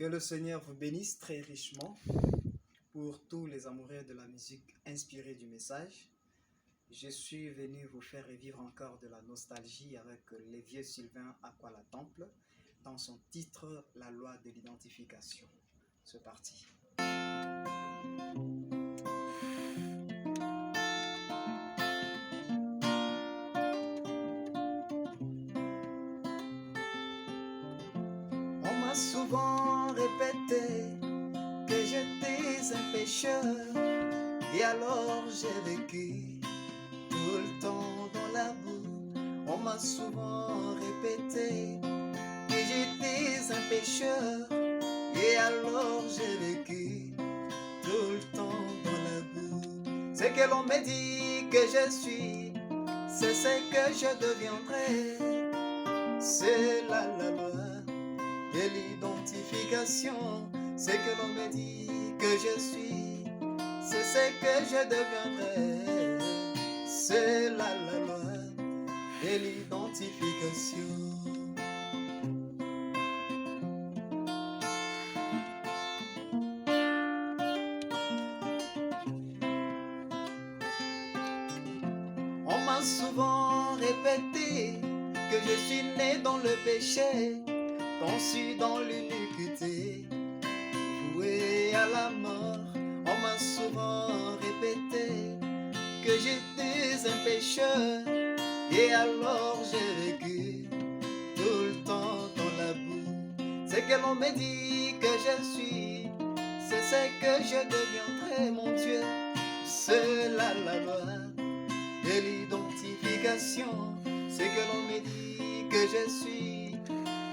Que le Seigneur vous bénisse très richement pour tous les amoureux de la musique inspirée du message. Je suis venu vous faire revivre encore de la nostalgie avec les vieux Sylvain Aquala Temple dans son titre La loi de l'identification. C'est parti. On m'a souvent répété que j'étais un pécheur et alors j'ai vécu tout le temps dans la boue. On m'a souvent répété que j'étais un pécheur et alors j'ai vécu tout le temps dans la boue. Ce que l'on me dit que je suis, c'est ce que je deviendrai. C'est la loi de l'identification. Ce que l'on me dit que je suis, c'est ce que je deviendrai. C'est la loi de l'identification. On m'a souvent répété que je suis né dans le péché, conçu dans l'iniquité, voué à la mort. On m'a souvent répété que j'étais un pécheur et alors j'ai vécu tout le temps dans la boue. C'est que l'on me dit que je suis, c'est ce que je deviendrai, mon Dieu. C'est la loi de l'identification. C'est que l'on me dit que je suis,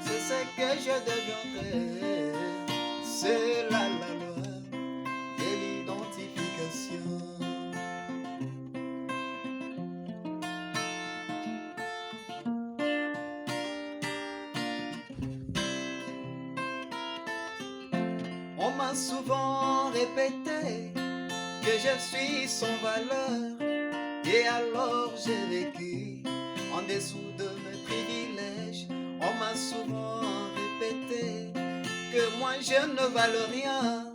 c'est ce que je deviendrai. C'est la loi de l'identification. On m'a souvent répété que je suis sans valeur et alors j'ai vécu en dessous de mes privilèges. On m'a souvent répété que moi je ne vale rien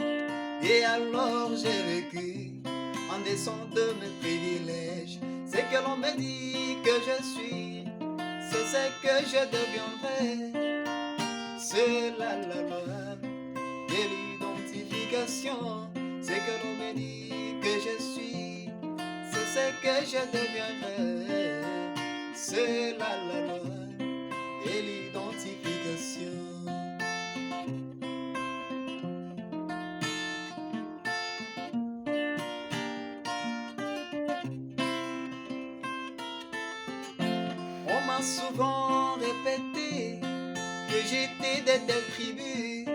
et alors j'ai vécu en dessous de mes privilèges. C'est que l'on me dit que je suis, c'est ce que je deviendrai. C'est la loi de l'identification. C'est que l'on me dit que je suis, c'est ce que je deviendrai. C'est la loi de l'identification. On m'a souvent répété que j'étais de telle tribu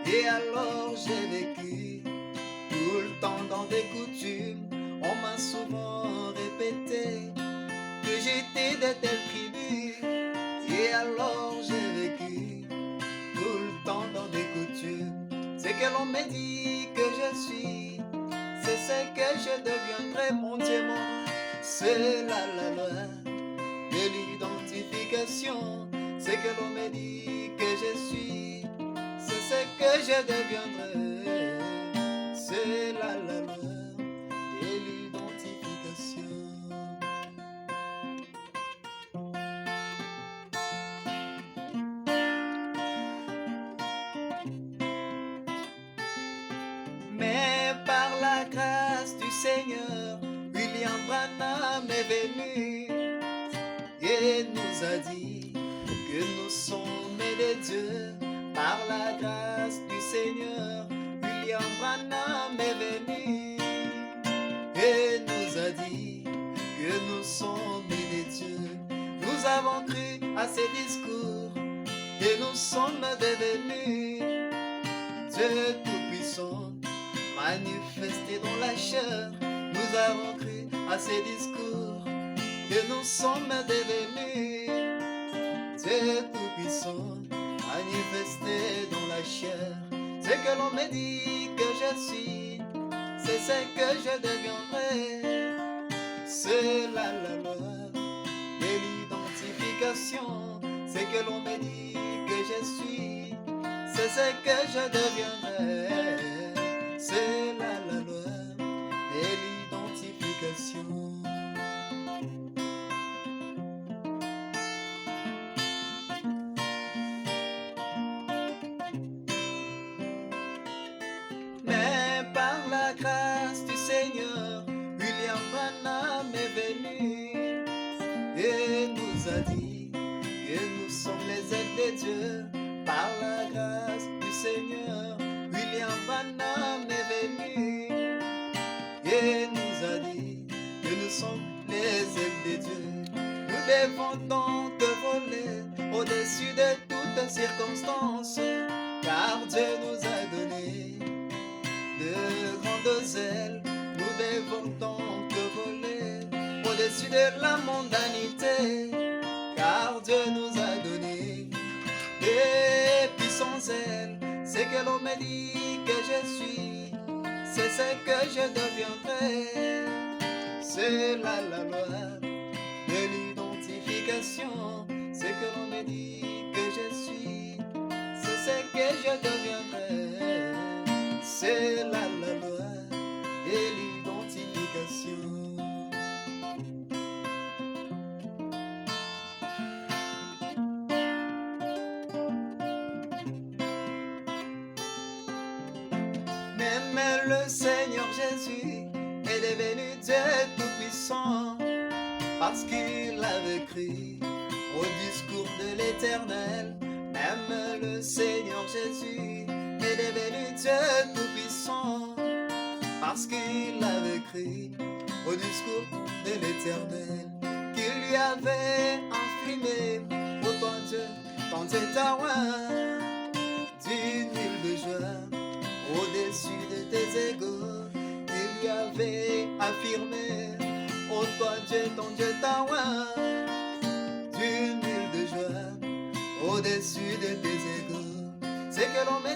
et alors j'ai vécu tout le temps dans des coutumes. On m'a souvent répété que j'étais de telle tribu et alors j'ai vécu tout le temps dans des coutumes. C'est que l'on me dit que je suis, c'est ce que je deviendrai, mon Dieu, mon roi. C'est la loi de l'identification. C'est que l'on me dit que je suis, c'est ce que je deviendrai. C'est la loi de l'identification. Mais par la grâce du Seigneur, William Branham est venu et nous a dit que nous sommes des dieux. Par la grâce du Seigneur, William Branham est venu et nous a dit que nous sommes des dieux. Nous avons cru à ses discours et nous sommes devenus Dieu Tout-Puissant, manifesté dans la chair. Nous avons cru à ses discours que nous sommes devenus Dieu Tout-Puissant, manifesté dans la chair. C'est que l'on me dit que je suis, c'est ce que je deviendrai. C'est la loi de l'identification. C'est que l'on me dit que je suis, c'est c'est ce que je deviendrai. C'est là la loi et l'identification. Mais par la grâce du Seigneur, William Branham est venu et nous a dit que nous sommes les aides de Dieu. Par la grâce du Seigneur, William Branham est venu et nous a dit que nous sommes les aides de Dieu. Nous devons donc voler au-dessus de toutes circonstances, car Dieu nous a donné de grandes ailes. Nous devons donc voler au-dessus de la mondanité, car Dieu nous a donné des puissantes ailes. C'est que l'on me dit que je suis, c'est ce que je deviendrai. C'est là la loi de l'identification. C'est que l'on me dit que je suis, c'est ce que je deviendrai. C'est là la loi de l'identification. Même le Seigneur Jésus est devenu Dieu tout-puissant parce qu'il avait cru au discours de l'Éternel. Même le Seigneur Jésus est devenu Dieu tout-puissant parce qu'il avait cru au discours de l'Éternel, qu'il lui avait infrimé au ton Dieu taouin d'une huile de joie au-dessus de tes égaux. Il lui avait affirmé ô toi Dieu, ton Dieu taouin d'une huile de joie au-dessus de tes égaux. C'est que l'on met